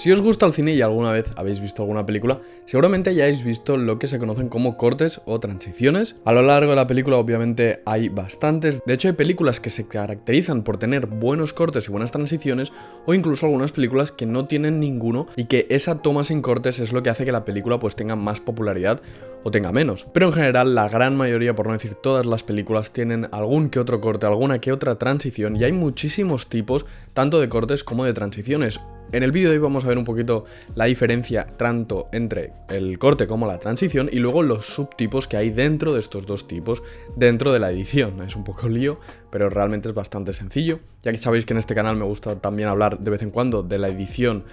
Si os gusta el cine y alguna vez habéis visto alguna película, seguramente hayáis visto lo que se conocen como cortes o transiciones. A lo largo de la película obviamente hay bastantes, de hecho hay películas que se caracterizan por tener buenos cortes y buenas transiciones, o incluso algunas películas que no tienen ninguno y que esa toma sin cortes es lo que hace que la película pues tenga más popularidad o tenga menos. Pero en general la gran mayoría, por no decir todas las películas, tienen algún que otro corte, alguna que otra transición, y hay muchísimos tipos tanto de cortes como de transiciones. En el vídeo de hoy vamos a ver un poquito la diferencia tanto entre el corte como la transición y luego los subtipos que hay dentro de estos dos tipos dentro de la edición. Es un poco lío, pero realmente es bastante sencillo. Ya que sabéis que en este canal me gusta también hablar de vez en cuando de la edición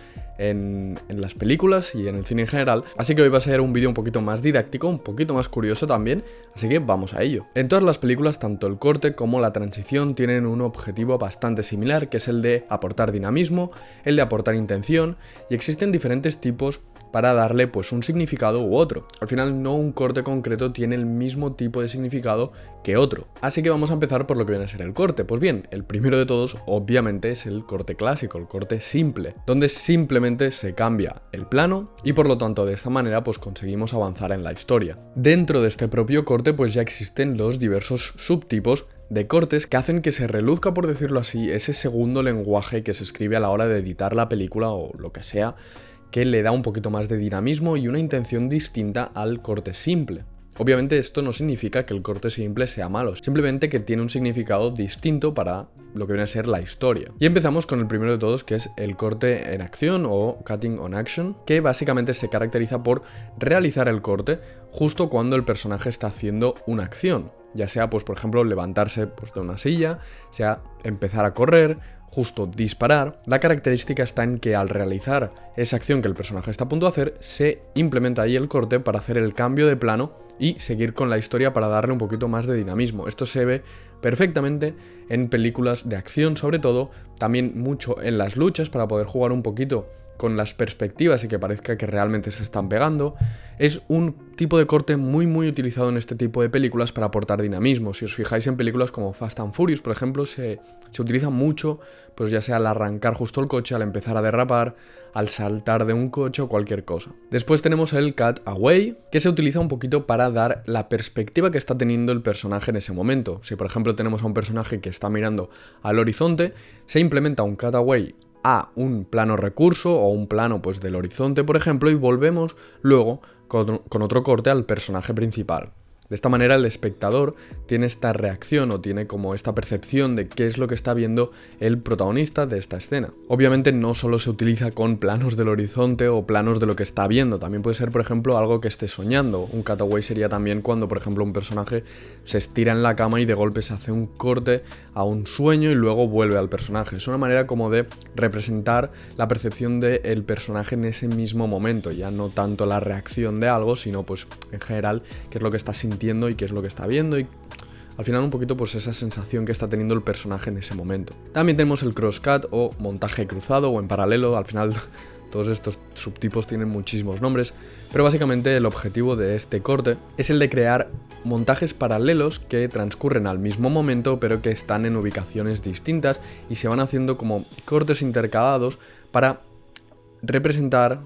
en las películas y en el cine en general, así que hoy va a ser un vídeo un poquito más didáctico, un poquito más curioso también, así que vamos a ello. En todas las películas, tanto el corte como la transición tienen un objetivo bastante similar, que es el de aportar dinamismo, el de aportar intención, y existen diferentes tipos para darle pues un significado u otro. Al final no un corte concreto tiene el mismo tipo de significado que otro. Así que vamos a empezar por lo que viene a ser el corte. Pues bien, el primero de todos obviamente es el corte clásico, el corte simple, donde simplemente se cambia el plano y por lo tanto de esta manera pues conseguimos avanzar en la historia. Dentro de este propio corte pues ya existen los diversos subtipos de cortes que hacen que se reluzca, por decirlo así, ese segundo lenguaje que se escribe a la hora de editar la película o lo que sea, que le da un poquito más de dinamismo y una intención distinta al corte simple. Obviamente esto no significa que el corte simple sea malo, simplemente que tiene un significado distinto para lo que viene a ser la historia. Y empezamos con el primero de todos, que es el corte en acción o cutting on action, que básicamente se caracteriza por realizar el corte justo cuando el personaje está haciendo una acción, ya sea pues por ejemplo levantarse pues, de una silla, sea empezar a correr, justo disparar. La característica está en que al realizar esa acción que el personaje está a punto de hacer, se implementa ahí el corte para hacer el cambio de plano y seguir con la historia para darle un poquito más de dinamismo. Esto se ve perfectamente en películas de acción, sobre todo, también mucho en las luchas para poder jugar un poquito con las perspectivas y que parezca que realmente se están pegando. Es un tipo de corte muy utilizado en este tipo de películas para aportar dinamismo. Si os fijáis en películas como Fast and Furious, por ejemplo, se utiliza mucho, pues ya sea al arrancar justo el coche, al empezar a derrapar, al saltar de un coche o cualquier cosa. Después tenemos el cut away, que se utiliza un poquito para dar la perspectiva que está teniendo el personaje en ese momento. Si por ejemplo tenemos a un personaje que está mirando al horizonte, se implementa un cut away a un plano recurso o un plano pues del horizonte, por ejemplo, y volvemos luego con otro corte al personaje principal. De esta manera el espectador tiene esta reacción o tiene como esta percepción de qué es lo que está viendo el protagonista de esta escena. Obviamente no solo se utiliza con planos del horizonte o planos de lo que está viendo, también puede ser por ejemplo algo que esté soñando. Un cutaway sería también cuando por ejemplo un personaje se estira en la cama y de golpe se hace un corte a un sueño y luego vuelve al personaje. Es una manera como de representar la percepción del personaje en ese mismo momento, ya no tanto la reacción de algo, sino pues en general qué es lo que está sintiendo y qué es lo que está viendo y al final un poquito pues esa sensación que está teniendo el personaje en ese momento. También tenemos el crosscut o montaje cruzado o en paralelo. Al final todos estos subtipos tienen muchísimos nombres, pero básicamente el objetivo de este corte es el de crear montajes paralelos que transcurren al mismo momento pero que están en ubicaciones distintas y se van haciendo como cortes intercalados para representar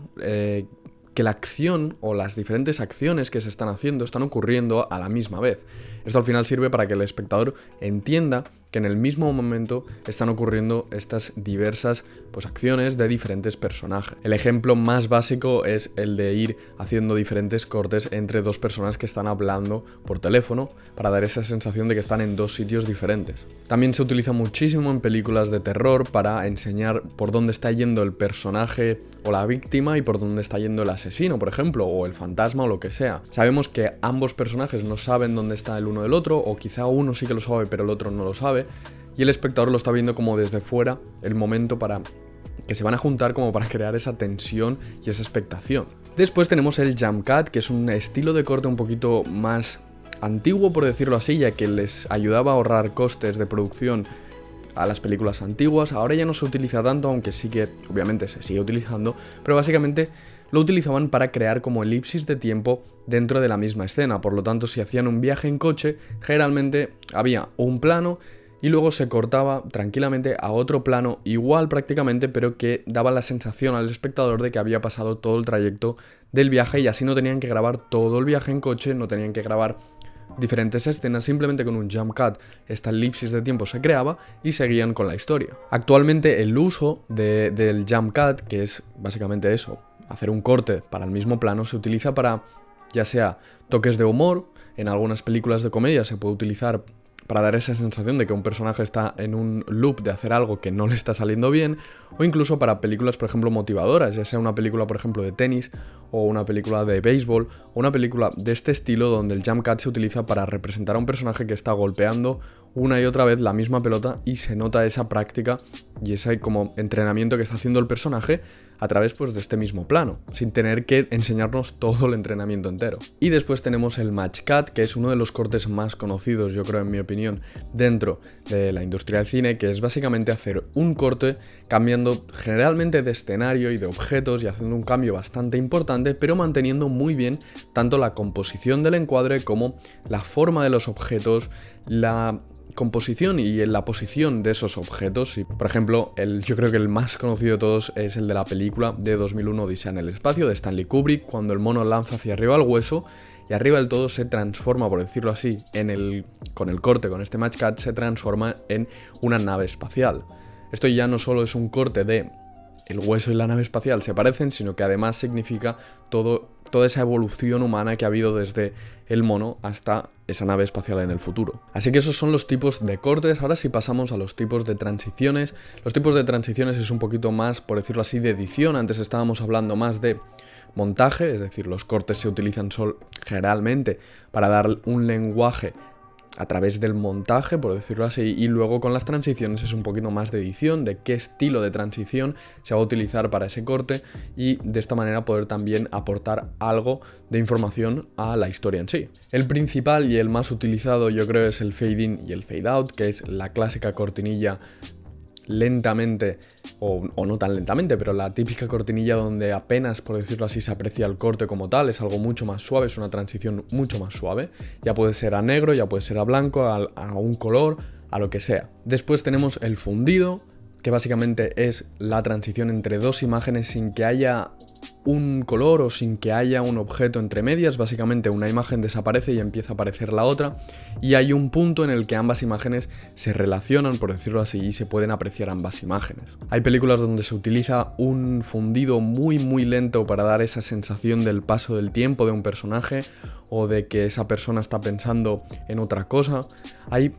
que la acción o las diferentes acciones que se están haciendo están ocurriendo a la misma vez. Esto al final sirve para que el espectador entienda que en el mismo momento están ocurriendo estas diversas pues, acciones de diferentes personajes. El ejemplo más básico es el de ir haciendo diferentes cortes entre dos personas que están hablando por teléfono para dar esa sensación de que están en dos sitios diferentes. También se utiliza muchísimo en películas de terror para enseñar por dónde está yendo el personaje o la víctima y por dónde está yendo el asesino, por ejemplo, o el fantasma o lo que sea. Sabemos que ambos personajes no saben dónde está el uno del otro, o quizá uno sí que lo sabe pero el otro no lo sabe, y el espectador lo está viendo como desde fuera, el momento para que se van a juntar como para crear esa tensión y esa expectación. Después tenemos el jump cut, que es un estilo de corte un poquito más antiguo, por decirlo así, ya que les ayudaba a ahorrar costes de producción a las películas antiguas. Ahora ya no se utiliza tanto, aunque sí que obviamente se sigue utilizando, pero básicamente lo utilizaban para crear como elipsis de tiempo dentro de la misma escena. Por lo tanto, si hacían un viaje en coche, generalmente había un plano y luego se cortaba tranquilamente a otro plano igual prácticamente, pero que daba la sensación al espectador de que había pasado todo el trayecto del viaje y así no tenían que grabar todo el viaje en coche, no tenían que grabar diferentes escenas, simplemente con un jump cut esta elipsis de tiempo se creaba y seguían con la historia. Actualmente el uso del jump cut, que es básicamente eso, hacer un corte para el mismo plano, se utiliza para ya sea toques de humor, en algunas películas de comedia se puede utilizar para dar esa sensación de que un personaje está en un loop de hacer algo que no le está saliendo bien, o incluso para películas, por ejemplo, motivadoras, ya sea una película, por ejemplo, de tenis, o una película de béisbol, o una película de este estilo donde el jump cut se utiliza para representar a un personaje que está golpeando una y otra vez la misma pelota y se nota esa práctica y ese como entrenamiento que está haciendo el personaje a través pues de este mismo plano, sin tener que enseñarnos todo el entrenamiento entero. Y después tenemos el match cut, que es uno de los cortes más conocidos, yo creo, en mi opinión, dentro de la industria del cine, que es básicamente hacer un corte cambiando generalmente de escenario y de objetos y haciendo un cambio bastante importante, pero manteniendo muy bien tanto la composición del encuadre como la forma de los objetos, la composición y la posición de esos objetos. Y, por ejemplo, yo creo que el más conocido de todos es el de la película de 2001 Odisea en el espacio de Stanley Kubrick, cuando el mono lanza hacia arriba el hueso y arriba del todo se transforma, por decirlo así, con el corte, con este match cut, se transforma en una nave espacial. Esto ya no solo es un corte de el hueso y la nave espacial se parecen, sino que además significa toda esa evolución humana que ha habido desde el mono hasta esa nave espacial en el futuro. Así que esos son los tipos de cortes. Ahora sí pasamos a los tipos de transiciones. Los tipos de transiciones es un poquito más, por decirlo así, de edición. Antes estábamos hablando más de montaje, es decir, los cortes se utilizan generalmente para dar un lenguaje a través del montaje, por decirlo así, y luego con las transiciones es un poquito más de edición, de qué estilo de transición se va a utilizar para ese corte y de esta manera poder también aportar algo de información a la historia en sí. El principal y el más utilizado yo creo es el fade in y el fade out, que es la clásica cortinilla lentamente, o no tan lentamente, pero la típica cortinilla donde apenas, por decirlo así, se aprecia el corte como tal, es algo mucho más suave, es una transición mucho más suave, ya puede ser a negro, ya puede ser a blanco, a un color, a lo que sea. Después tenemos el fundido, que básicamente es la transición entre dos imágenes sin que haya un color o sin que haya un objeto entre medias. Básicamente una imagen desaparece y empieza a aparecer la otra y hay un punto en el que ambas imágenes se relacionan, por decirlo así, y se pueden apreciar ambas imágenes. Hay películas donde se utiliza un fundido muy lento para dar esa sensación del paso del tiempo de un personaje o de que esa persona está pensando en otra cosa. Hay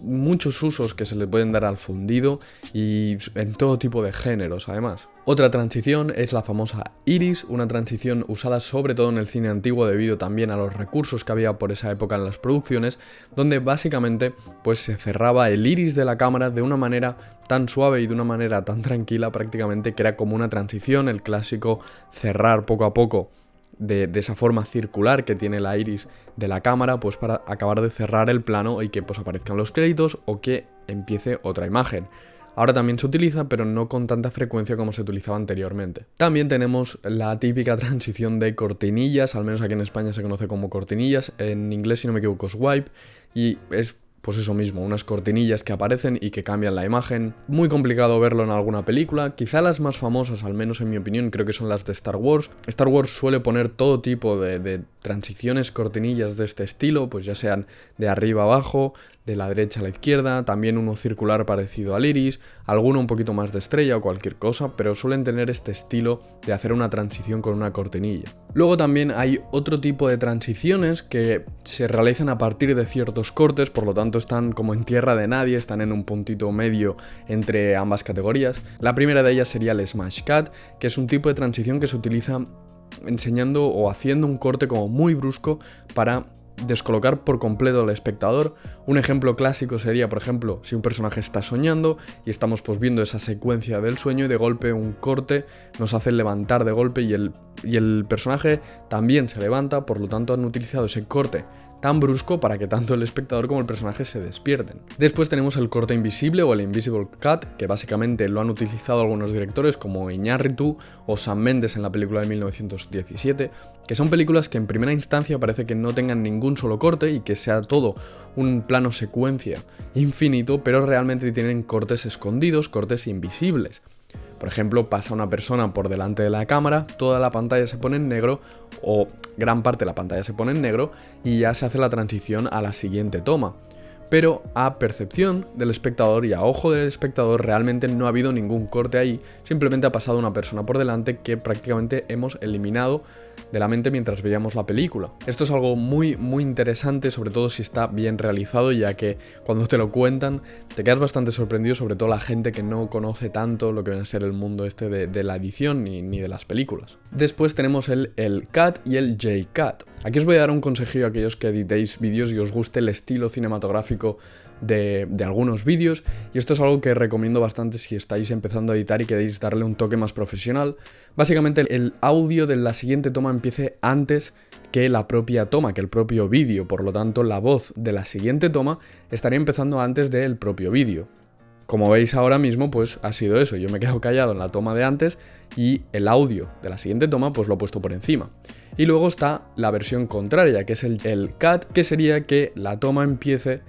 muchos usos que se le pueden dar al fundido y en todo tipo de géneros además. Otra transición es la famosa iris, una transición usada sobre todo en el cine antiguo debido también a los recursos que había por esa época en las producciones, donde básicamente pues se cerraba el iris de la cámara de una manera tan suave y de una manera tan tranquila prácticamente que era como una transición, el clásico cerrar poco a poco de esa forma circular que tiene la iris de la cámara, pues para acabar de cerrar el plano y que pues aparezcan los créditos o que empiece otra imagen. Ahora también se utiliza, pero no con tanta frecuencia como se utilizaba anteriormente. También tenemos la típica transición de cortinillas, al menos aquí en España se conoce como cortinillas, en inglés si no me equivoco es wipe, y es pues eso mismo, unas cortinillas que aparecen y que cambian la imagen. Muy complicado verlo en alguna película, quizá las más famosas, al menos en mi opinión, creo que son las de Star Wars. Star Wars suele poner todo tipo de transiciones, cortinillas de este estilo, pues ya sean de arriba a abajo, de la derecha a la izquierda, también uno circular parecido al iris, alguno un poquito más de estrella o cualquier cosa, pero suelen tener este estilo de hacer una transición con una cortinilla. Luego también hay otro tipo de transiciones que se realizan a partir de ciertos cortes, por lo tanto están como en tierra de nadie, están en un puntito medio entre ambas categorías. La primera de ellas sería el smash cut, que es un tipo de transición que se utiliza enseñando o haciendo un corte como muy brusco para descolocar por completo al espectador. Un ejemplo clásico sería, por ejemplo, si un personaje está soñando y estamos pues viendo esa secuencia del sueño y de golpe un corte nos hace levantar de golpe y el personaje también se levanta, por lo tanto han utilizado ese corte tan brusco para que tanto el espectador como el personaje se despierten. Después tenemos el corte invisible o el Invisible Cut, que básicamente lo han utilizado algunos directores como Iñárritu o Sam Mendes en la película de 1917, que son películas que en primera instancia parece que no tengan ningún solo corte y que sea todo un plano secuencia infinito, pero realmente tienen cortes escondidos, cortes invisibles. Por ejemplo, pasa una persona por delante de la cámara, toda la pantalla se pone en negro o gran parte de la pantalla se pone en negro y ya se hace la transición a la siguiente toma. Pero a percepción del espectador y a ojo del espectador realmente no ha habido ningún corte ahí, simplemente ha pasado una persona por delante que prácticamente hemos eliminado de la mente mientras veíamos la película. Esto es algo muy interesante, sobre todo si está bien realizado, ya que cuando te lo cuentan te quedas bastante sorprendido, sobre todo la gente que no conoce tanto lo que viene a ser el mundo este de la edición ni de las películas. Después tenemos el Cut y el J-Cut. Aquí os voy a dar un consejillo a aquellos que editéis vídeos y os guste el estilo cinematográfico de algunos vídeos, y esto es algo que recomiendo bastante si estáis empezando a editar y queréis darle un toque más profesional. Básicamente el audio de la siguiente toma empiece antes que la propia toma, que el propio vídeo, por lo tanto la voz de la siguiente toma estaría empezando antes del propio vídeo. Como veis ahora mismo, pues ha sido eso, yo me he quedado callado en la toma de antes y el audio de la siguiente toma pues lo he puesto por encima. Y luego está la versión contraria, que es el Cut, que sería que la toma empiece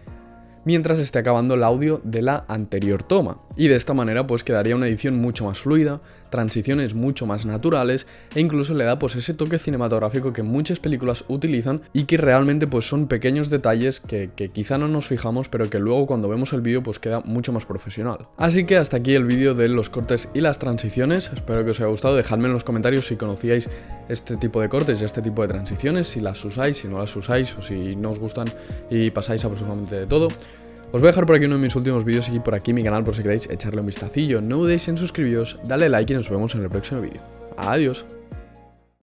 mientras esté acabando el audio de la anterior toma. Y de esta manera pues quedaría una edición mucho más fluida, transiciones mucho más naturales e incluso le da pues ese toque cinematográfico que muchas películas utilizan y que realmente pues son pequeños detalles que quizá no nos fijamos, pero que luego cuando vemos el vídeo pues queda mucho más profesional. Así que hasta aquí el vídeo de los cortes y las transiciones, espero que os haya gustado, dejadme en los comentarios si conocíais este tipo de cortes y este tipo de transiciones, si las usáis, si no las usáis o si no os gustan y pasáis absolutamente de todo. Os voy a dejar por aquí uno de mis últimos vídeos y por aquí mi canal por si queréis echarle un vistacillo. No dudéis en suscribiros, darle like y nos vemos en el próximo vídeo. Adiós.